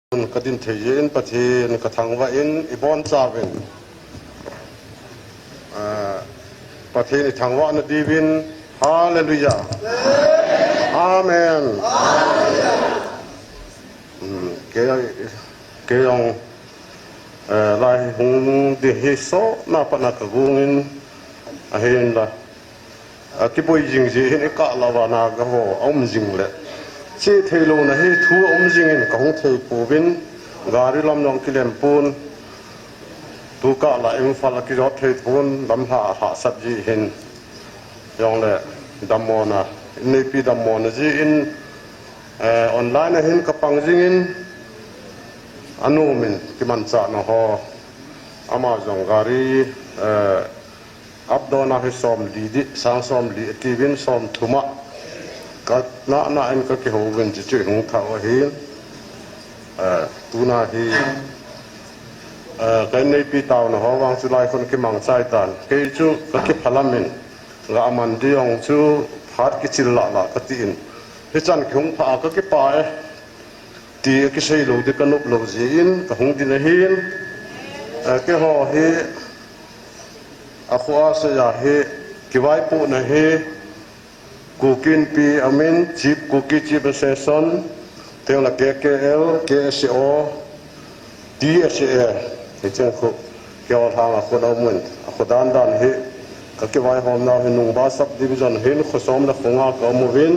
กดินเทียนปะเทนกระทังว่าอินอิบอนซาเวนปะเทนทางว่านดีวินฮาเลลูยาอาเมนเกยองลายหงดิฮิโซนาปนักกุงินเห็นละที่ปุยจิงจีเห็นกะลาวานากะโหอมจิงเลยเชื่อเทโลนะเฮทัวอมจิงกับหงเทปูบินการิลำนองกิเลมปูนตุกะละเอ็มฟัลกิจเทปูนลำหาหาสัจจีเห็นยองเลยดัมโมนะในปีดัมโมนะจีอินออนไลน์นะเห็นกับปังจิงอินอนุมินที่มันจะนะฮะอามาจงการีอับดอนาฮิสอมลีดิสังสอมลีทีวินสอมทุมะก็น่าเอ็นก็เกี่ยวกับจิตใจของเขาเองตัวน่าที่กันในปีเตานะฮะวางสุไลคนที่มังใจตันเกี่ยวกับพลังมินละมันดีองจูพัดกิจละก็ตีนที่จันคงพาก็เกี่ยวไปที่กิจลูกที่กันนุบลูกจีนก็หงดินหินเกี่ยวกับอาขวาเสียเหกิไว้ปูนะเหกูกินปีอามินจีบกูกิจีบเซซันเที่ยวละKKL KSO DSA ที่เจ้าคุเกี่ยวทางอาขวดเอาเหมือนอาขวดด้านเหก็กิไว้หอมนาหินุงบาสับดิวิชันเห็นขุสอมละขงากเอามูวิน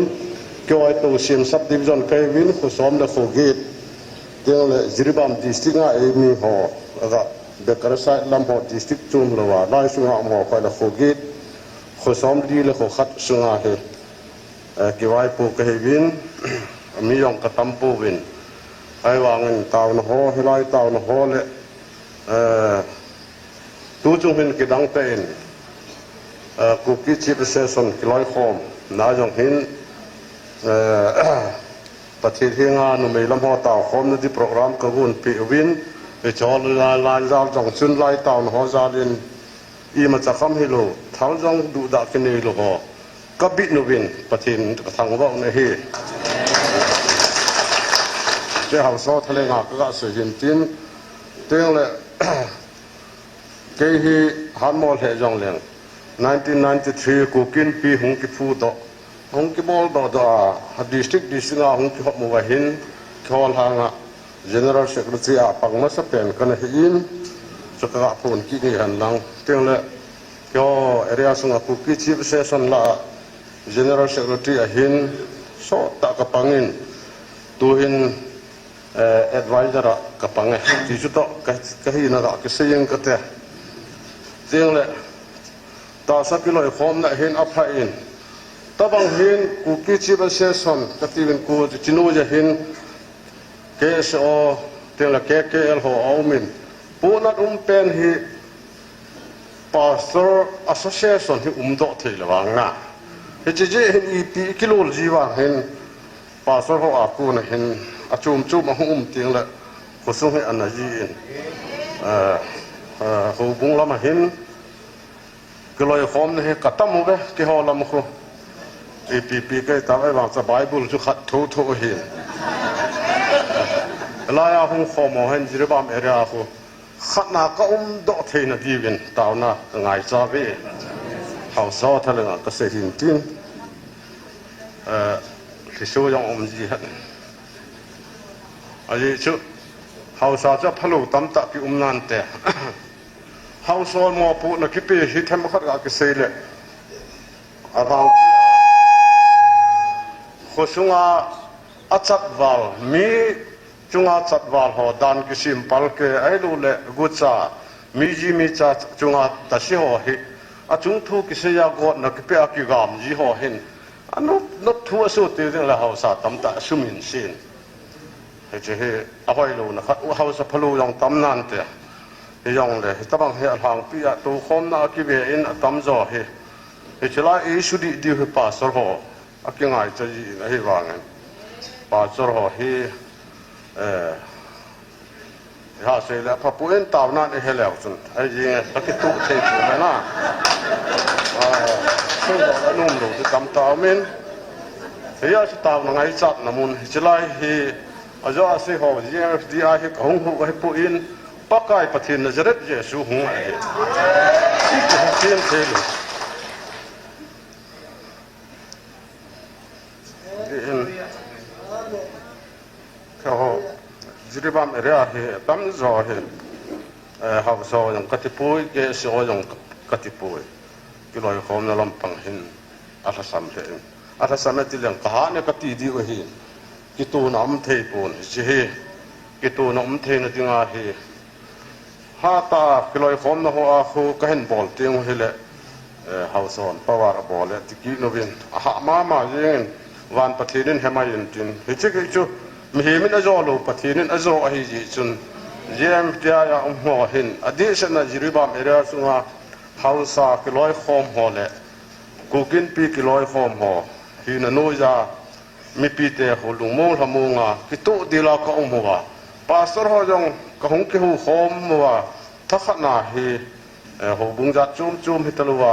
เกี่ยวไว้ตัวเสียมสับดิวิชันเควินขุสอมละขกีดเที่ยวละจิริบามดิสติกาเอมีหอแล้วเด็กกระสัยลำหอดิสติกจุ่มละว่าไล่สุงหามหอคอยละขกีดขุสอมดีละขขัดสุงหาเหกี่ไว้ปูกระเหวินมียองกระตั้มปูวินไอ้วางเงินเต่าหนหอให้ไล่เต่าหนหอเลยตู้จุงหินกิดังเต็นกูกิจิบเซซันกิไล่คอมน่าจงหินประเทศที่งานนุ่มลำหอเต่าคอมนั่นที่โปรแกรมกระบุนปีวินไปจอลลายจาวจงชุนไล่เต่าหนหอจารินอีมาจากคำฮิโลท้าวจงดูดักกันนี่ลูกอ๋อก็บิดนุบินประเทศทางว่าในเฮเจ้าสาวทะเลงากก็เสียจินเตียงเลยเกี่ยฮันมอลเฮจงเลียง1993กูกินปีหงกิฟูดหงกิบอลดอดิสตริกหงกิหอบมัวหินขอลหาง General Secretary ปังมาสเปนกันหินจะกระพูนกินี่หันหลังเตียงเลยก็เอเรียสงกูกิชิบเซซันละ General Secretary หินโซตะกปังอินตัวหินadvisor กปังเอที่จุดต่อก็หินอะไรก็เสียงก็เตะเสียงเลยตาสักกิโลข้อมนะหินอัพอินตาบังหินกูกิจิบเซซันก็ที่เป็นกูจินูจะหินKSO เตียงละ KKL หัวเอามินปูนัดเป็นฮี Pastor Association ที่โดดที่ละว่างนะเฮ้ยเจ๊เห็นอีปีกิโลจีว่างเห็น Pastor หัวอากูนะเห็นอาจุมมาเตียงละกุศลให้อันนั้นจีนหัวบุ้งละมาเห็นก็เลยขอมเนี่ยกัดตั้มมุกเลยที่หัวละมุกอีปีก็ตามไอ้วางสบายบุลจุขัดทูเห็นลายอาหงขอมเห็นจิรบามเอริอาหูขัดนักก็โดดเทนดีวินตาวน่ะง่ายจ้าบีเขาสาวทะเลงก็เสียหินจินที่ช่วยยังจีฮันอันนี้ชุเขาสาวจะพลุตั้มตะกินันเตะเขาสอนมอปูนักกิปีฮิตให้มาขัดกับกิเซเลอารังข้อสุงอาจัดวาลมีจุงอาจัดวาลหัวดันกิสิมพัลเกไอรูเล่กุศามีจ่าจุงอาตัดสิหัวหิอาจุงทุกิเสียกอดนักเปียกิกามจีหัวหินอันนุทัวสุดที่เรื่องละหัวสาตั้มตะสุมินสินเฮ้ยเจ้าเอาไปรู้นะครับหัวสะพลูยังตั้มนั่นเตะยังเลยตั้งเหตุทางปีอะตัวคมนักกิเวอินตั้มจ่อเฮ้ยเจ้าละอีสุดีดีห์ปัสสาวะอากิง่ายจะยีนะเฮ้ยวางเงินปัสสาวะเฮ้ฮะเสร็จแล้วพอพูดตาวนั่นเองแล้วจนไอ้ยิงตะกี้ตุ๊กเทปเลยนะซึ่งเรานุ่มดูที่กำตาวมินเฮียจะตาวนั่งไอ้จัดน้ำมันจะไล่ฮี อาจจะสิเขาเยี่ยมดีอาฮิกงหูให้ผู้อินปักไก่ปะทินนจะเร็ดเยซูหงอะไรที่จะเที่ยงเทลเขาจิริบามเรียเหตั้มจอเหเขาสอยังกติปุยเกสอยังกติปุยกิโลเขาเนี่ยลำพังหินอัฐสัมเพนอัฐสัมที่เลี้ยงกหาเนี่ยกติดีกว่าหินกิตูน้ำเทปูนสิเหกิตูน้ำเทนติงาเหฮาตากิโลเขาเนี่ยหัวเขาก็เห็นบอลเตียงเหละเขาสอนปวารบอลเลยที่กินวินหามายิงวันปะทีนินเฮมายินจินเฮ้ยเจ้าจู่มีมินอจอลูปะทีนินอจอไอ้จีจุนเยี่ยมที่อาอย่างหัวหินอดีตฉันน่ะจิริบามเอเรียสุงาเขาสากิโลขอมหัวเลยกูกินปีกิโลขอมหัวหินนู้จามีปีเตะหัวลุงมงทำมงอ่ะกิตุดีลาก็หัวภาษาเขาจงก็หงกิหูขอมหัวทักขณะฮีหัวบุงจัดจุ่มฮิตลัว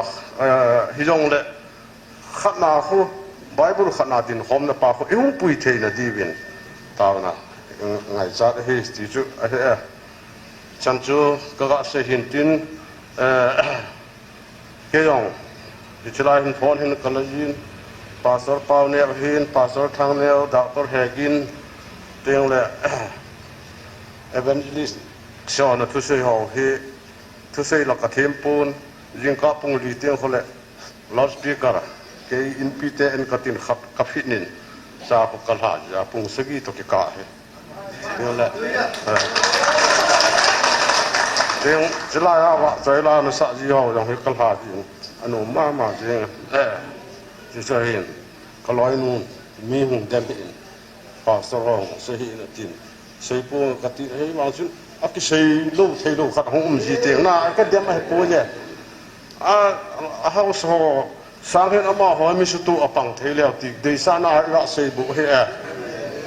ฮิจงเลยขณะเขาไบเบิลขนาดดินหอมนะป่าเขาเอ้งปุยเทนะดีวินตาวนะไงจัดเฮสติจูฉันจูก็กเสียหินตินเกี่ยงที่ชลายหินพรหินกลยินภาษาเปาเนียหินภาษาทางเนียวดาวตัวเฮกินเตียงเลยเอเวนเจลิสชาวนะทุเสียหาวเฮทุเสียหลักเทียมปูนยิงกับปุ่งลีเตียงเขาเลยลอสปีกร์ke in pite en katin kafinin sa ko kalha ja pung sagi to ke ka he yola deng jila ya wa jaila no sa ji ho jong he kalha ji anu ma je ji sa hin kaloi nu mi hung dem in pa so rong se hi na tin sei pu kati he wang chun a ki sei lo thei lo khat hong ji te na ka dem he pu ne a ha so sang hen ama hoi mi su tu apang thei leo ti de sa na ra sei bu he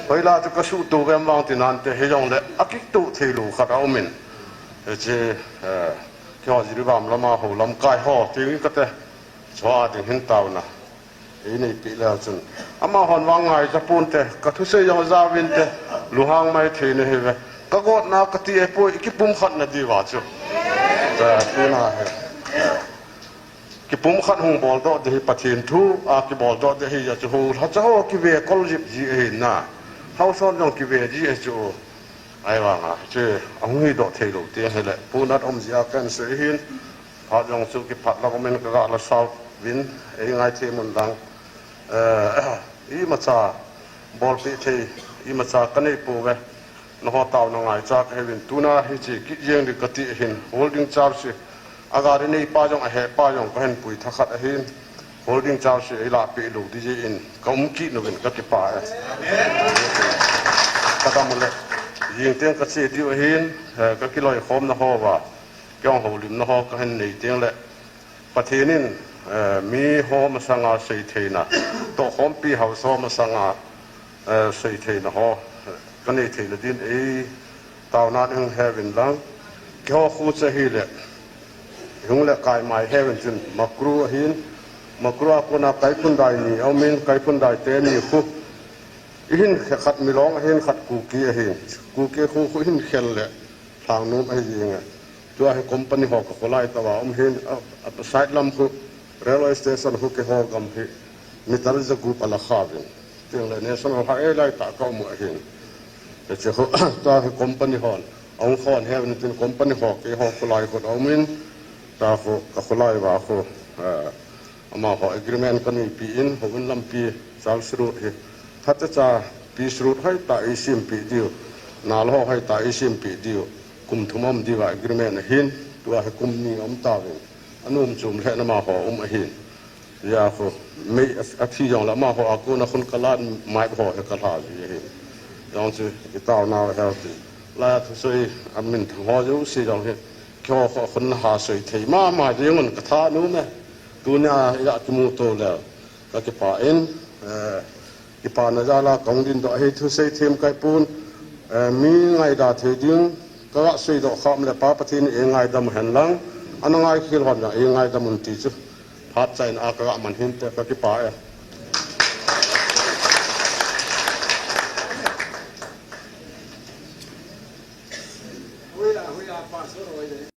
hoi la tu ka su tu ve mang ti nan te he jong le akik tu thei lu khat au min che kyo ji ri bam lama ho lam kai ho ti ka te chwa ti hin taw na e nei pi la chun ama hon wang ngai cha pun te ka thu se yong za win te lu hang mai thei ne he ve ka got na ka ti e po ki pum khat na di wa chu ta tu na he ki pum khat hung bol do de hi pathin thu a ki bol do de hi ya chu ha cha ho ki ve kol jip ji e na how son jong ki ve ji e chu ai wa nga che ang hi do thei lo te he le pu nat om ji a kan se hin ha jong chu ki phat la ko men ka la sau win e ngai the mun dang i ma cha bol pi thei i ma cha kan ei pu ve no ho taw no ngai cha he win tu na hi chi ki jeng ri ka ti hin holding charge agar ini pajong ahe pajong kahen pui thakat ahin holding charge ila pe lu di in kaumki novin ka ki pa kata mule ying teng ka che di ahin ka kiloi khom na ho wa kyong ho lim na ho ka hen nei teng le pathenin mi ho ma sanga sei theina to khom pi hau so ma sanga sei theina ho ka nei theina din e taw na eng heaven lang kyo khu che hi le hung le kai mai heaven chun makru hin makru ko na kai pun dai ni au min kai pun dai te ni khu hin khat mi long hin khat ku ki hin ku ke khu hin khel le thang nu ai jinga tu a company ho ko lai ta wa hin a side lam khu railway station khu ke ho gam hi mital za group ala khavin ting le national highway lai ta ko mu hin che ho ta company hon ong khon heaven tin company ho ke ho ko lai ko au min ta ko ka khulai wa ko ama ho agreement kan pi in ho un lam pi sal sru he thata cha pi sru hai ta isim pi dio na lo hai ta isim pi dio kum thumam di wa agreement hin tua he kum ni om ta ve anum chum le na ma ho hin ya ko me athi jong la ma ho aku na khun kalan mai ho he kala ji he yong chu ki ta na ha ti la thu soi amin ho ju si jong he kyo ko khun ha soi thei ma de ngon ka tha nu me tu na ya ki mu to la ka ki pa in ki pa na ja la kong din do he thu sei them kai pun mi ngai da the ding ka sei do kham le pa pathin e ngai dam hen lang anangai khil hon ya e ngai dam un ti chu phat chain a ka man hin te ka ki pa huya pa so ro